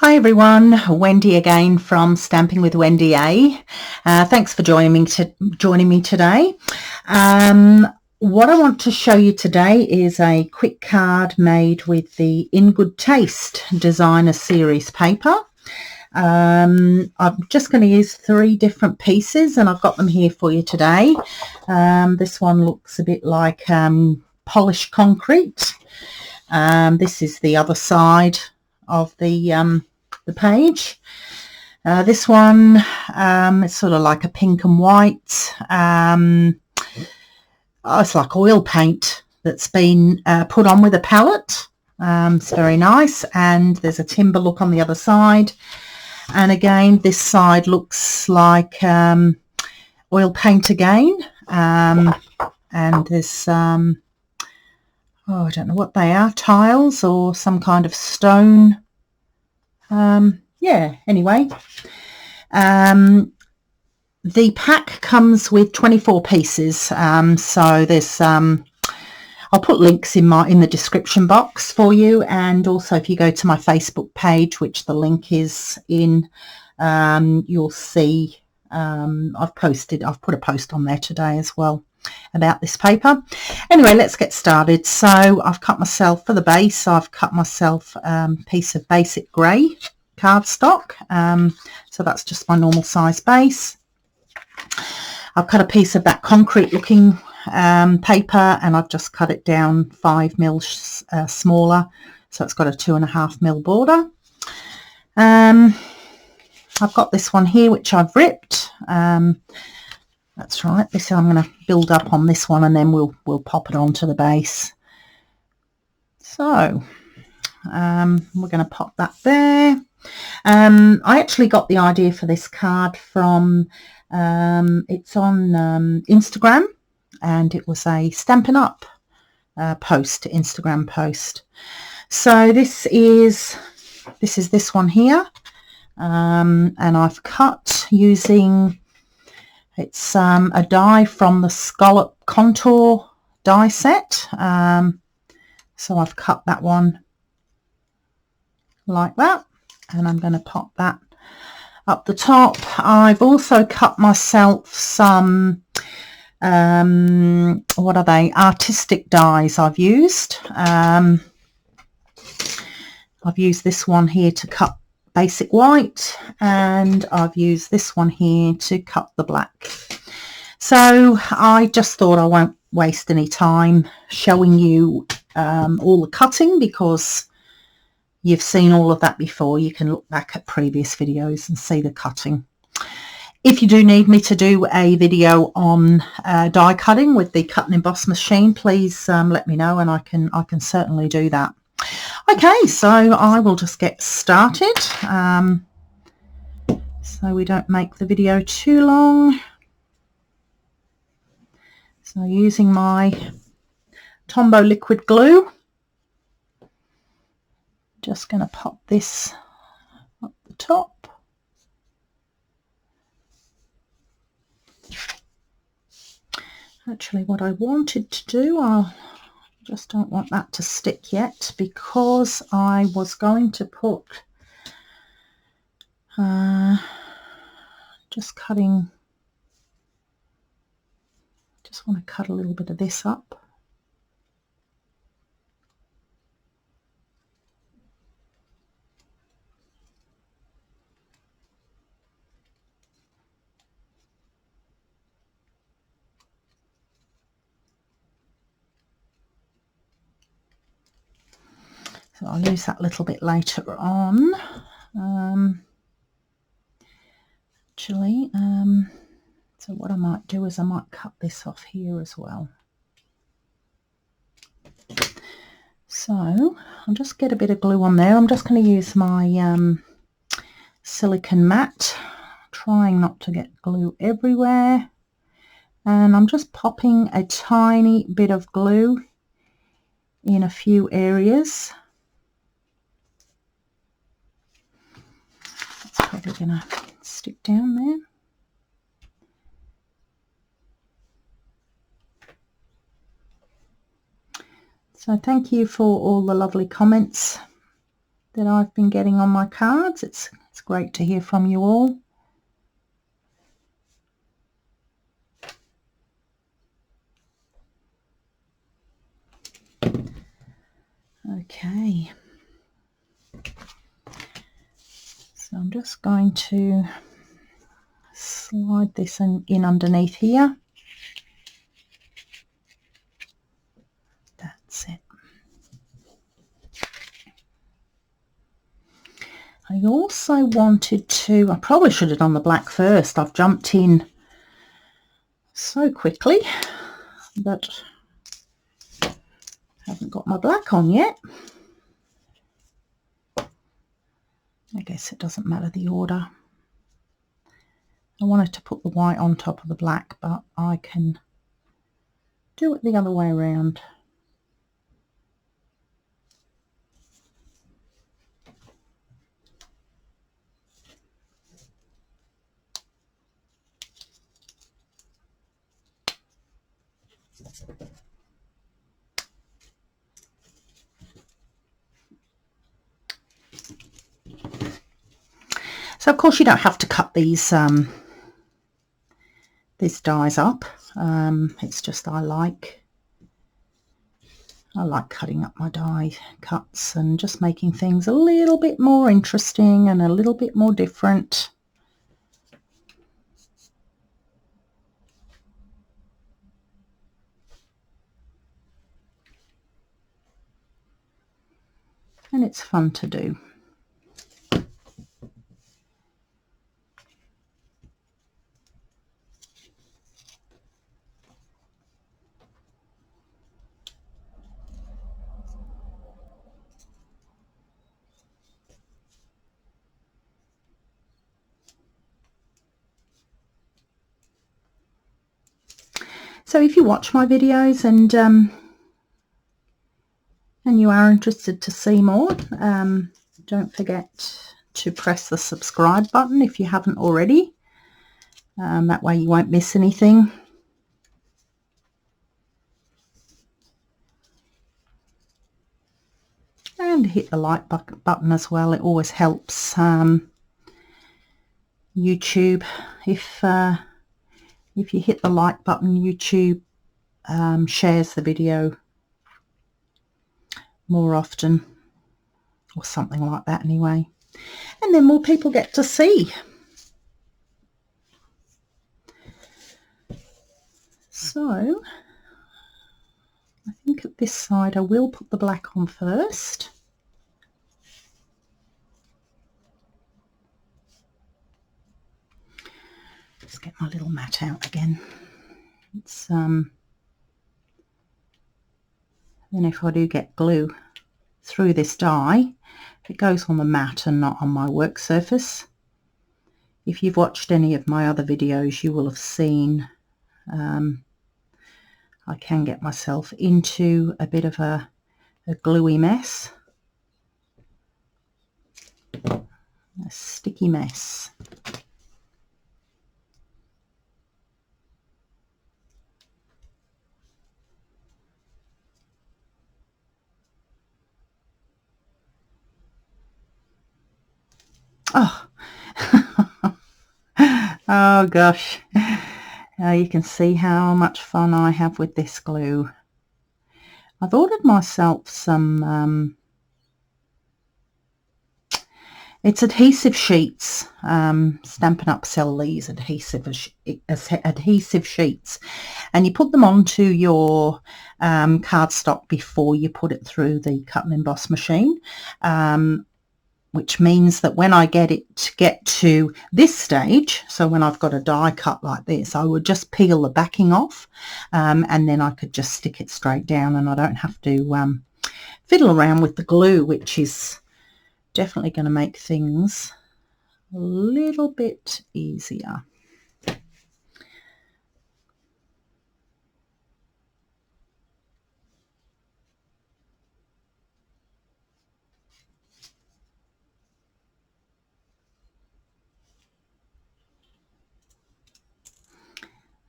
Hi everyone, Wendy again from Stamping with Wendy A. Thanks for joining me today. What I want to show you today is a quick card made with the In Good Taste Designer Series paper. I'm just going to use 3 different pieces and I've got them here for you today. This one looks a bit like polished concrete. This is the other side of the page. This one it's sort of like a pink and white. It's like oil paint that's been put on with a palette. It's very nice, and there's a timber look on the other side, and again this side looks like oil paint again, and there's I don't know what they are, tiles or some kind of stone. Yeah, anyway, the pack comes with 24 pieces, so there's I'll put links in the description box for you, and also if you go to my Facebook page, which the link is in, you'll see I've put a post on there today as well about this paper. Anyway, let's get started. So I've cut myself, for the base, I've cut myself a piece of basic grey cardstock, so that's just my normal size base. I've cut a piece of that concrete looking paper, and I've just cut it down 5 mil smaller, so it's got a 2.5 mil border. I've got this one here which I've ripped. That's right, this I'm going to build up on this one, and then we'll pop it onto the base. So we're going to pop that there. I actually got the idea for this card from it's on Instagram, and it was a Stampin' Up Instagram post. So this is this one here, and I've cut using, it's a die from the Scallop Contour die set. So I've cut that one like that, and I'm going to pop that up the top. I've also cut myself some what are they, artistic dies I've used. I've used this one here to cut basic white, and I've used this one here to cut the black. So I just thought I won't waste any time showing you all the cutting, because you've seen all of that before. You can look back at previous videos and see the cutting. If you do need me to do a video on die cutting with the cut and emboss machine, please let me know, and I can certainly do that. Okay, so I will just get started, so we don't make the video too long. So using my Tombow liquid glue, just going to pop this up the top. Actually, what I wanted to do, I just don't want that to stick yet, because I was going to put just want to cut a little bit of this up. So I'll use that little bit later on. So what I might do is I might cut this off here as well. So I'll just get a bit of glue on there. I'm just going to use my silicone mat, trying not to get glue everywhere. And I'm just popping a tiny bit of glue in a few areas. It's probably going to stick down there. So thank you for all the lovely comments that I've been getting on my cards. It's great to hear from you all. Okay, so I'm just going to slide this in underneath here. That's it. I also wanted to, I probably should have done the black first. I've jumped in so quickly, but haven't got my black on yet. I guess it doesn't matter the order. I wanted to put the white on top of the black, but I can do it the other way around. So of course you don't have to cut these dies up. It's just I like cutting up my die cuts and just making things a little bit more interesting and a little bit more different. And it's fun to do. So if you watch my videos and you are interested to see more, don't forget to press the subscribe button if you haven't already. That way you won't miss anything. And hit the like button as well. It always helps YouTube. If you hit the like button, YouTube shares the video more often, or something like that anyway, and then more people get to see. So I think at this side I will put the black on first. Let's get my little mat out again. It's then if I do get glue through this die, it goes on the mat and not on my work surface. If you've watched any of my other videos, you will have seen I can get myself into a bit of a gluey mess, a sticky mess. Oh, oh gosh, you can see how much fun I have with this glue. I've ordered myself some, it's adhesive sheets. Stampin' Up sell these adhesive sheets, and you put them onto your cardstock before you put it through the cut and emboss machine. Which means that when I get to this stage, so when I've got a die cut like this, I would just peel the backing off, and then I could just stick it straight down, and I don't have to fiddle around with the glue, which is definitely going to make things a little bit easier.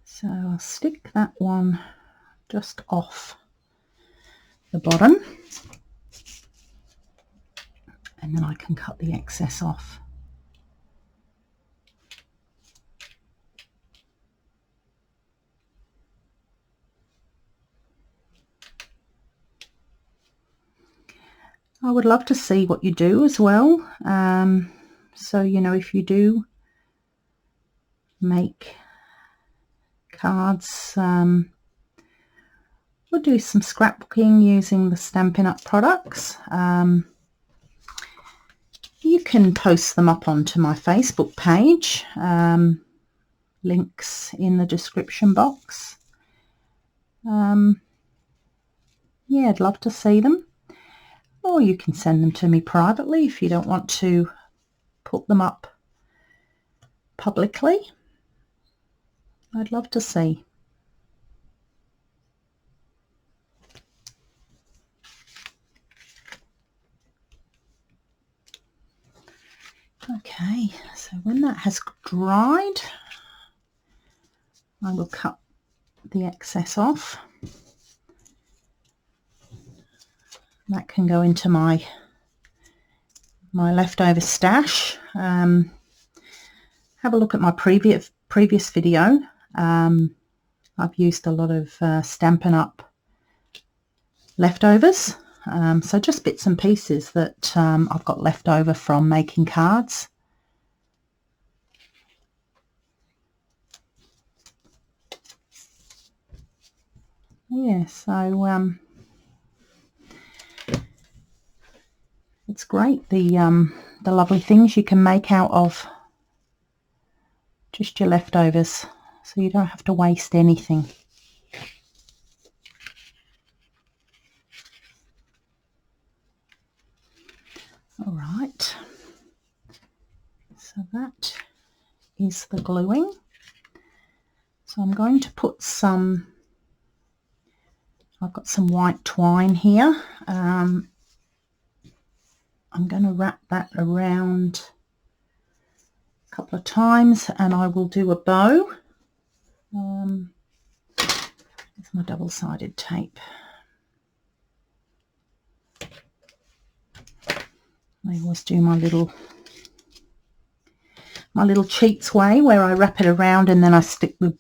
So I'll stick that one just off the bottom, and and then I can cut the excess off. I would love to see what you do as well. So, you know, if you do make cards, we'll do some scrapbooking using the Stampin' Up products. You can post them up onto my Facebook page. Links in the description box. Yeah, I'd love to see them. Or you can send them to me privately if you don't want to put them up publicly. I'd love to see. Okay, so when that has dried, I will cut the excess off. That can go into my leftover stash. Have a look at my previous video. I've used a lot of Stampin' Up leftovers, so just bits and pieces that I've got left over from making cards. Yeah, so it's great, the lovely things you can make out of just your leftovers, so you don't have to waste anything. All right, so that is the gluing. So I'm going to put some, I've got some white twine here. I'm going to wrap that around a couple of times and I will do a bow. It's my double-sided tape. I always do my little cheats way where I wrap it around and then I stick the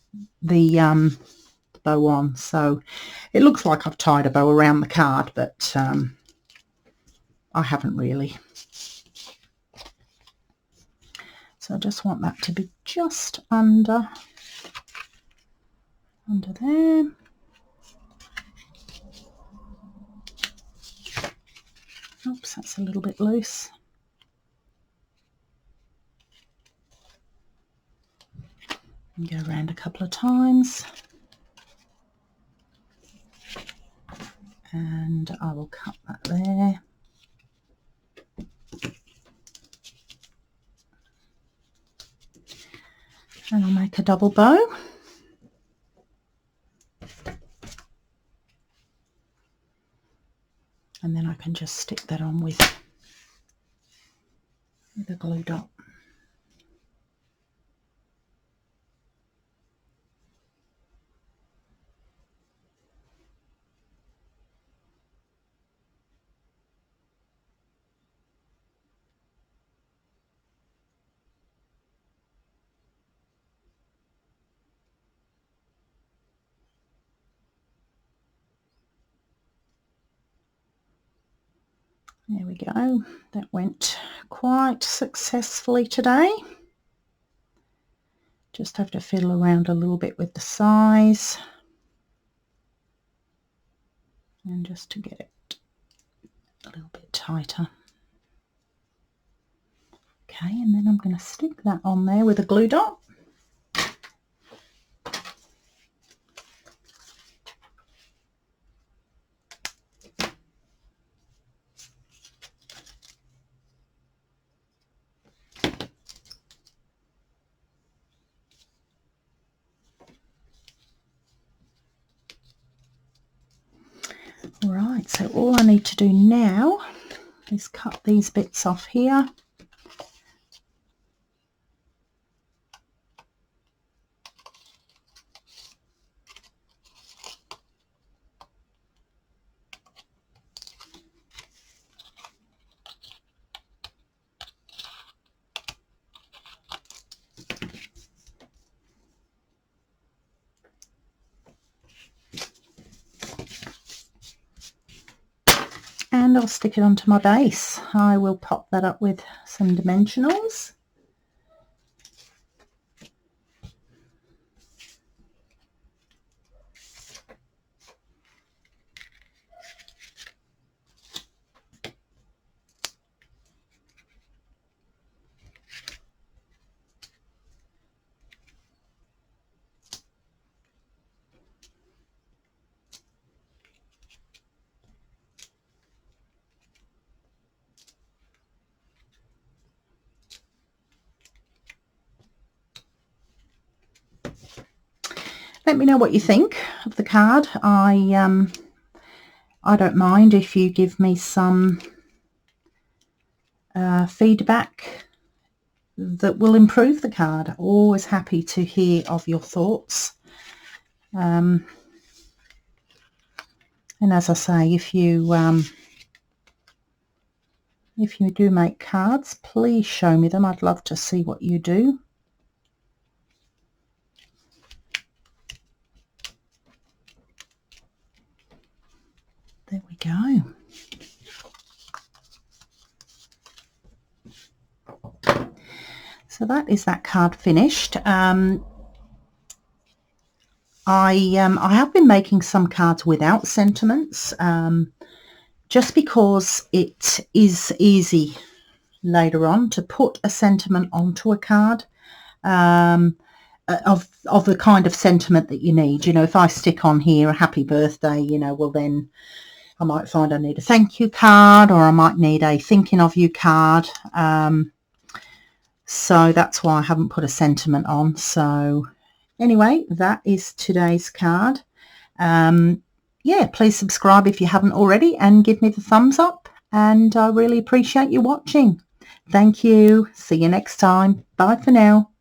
bow on. So it looks like I've tied a bow around the card, but I haven't really. So I just want that to be just under there. Oops, that's a little bit loose. And go around a couple of times. And I will cut that there. And I'll make a double bow. And then I can just stick that on with a glue dot. There we go. That went quite successfully today. Just have to fiddle around a little bit with the size and just to get it a little bit tighter. Okay, and then I'm going to stick that on there with a glue dot. Right, so all I need to do now is cut these bits off here. and I'll stick it onto my base. I will pop that up with some dimensionals. Let me know what you think of the card. I don't mind if you give me some feedback that will improve the card. Always happy to hear of your thoughts. And as I say, if you do make cards, please show me them. I'd love to see what you do. There we go. So that is that card finished. I have been making some cards without sentiments, just because it is easy later on to put a sentiment onto a card, of the kind of sentiment that you need. You know, if I stick on here a happy birthday, you know, well then I might find I need a thank you card, or I might need a thinking of you card. So that's why I haven't put a sentiment on. So anyway, that is today's card. Yeah, please subscribe if you haven't already and give me the thumbs up, and I really appreciate you watching. Thank you. See you next time. Bye for now.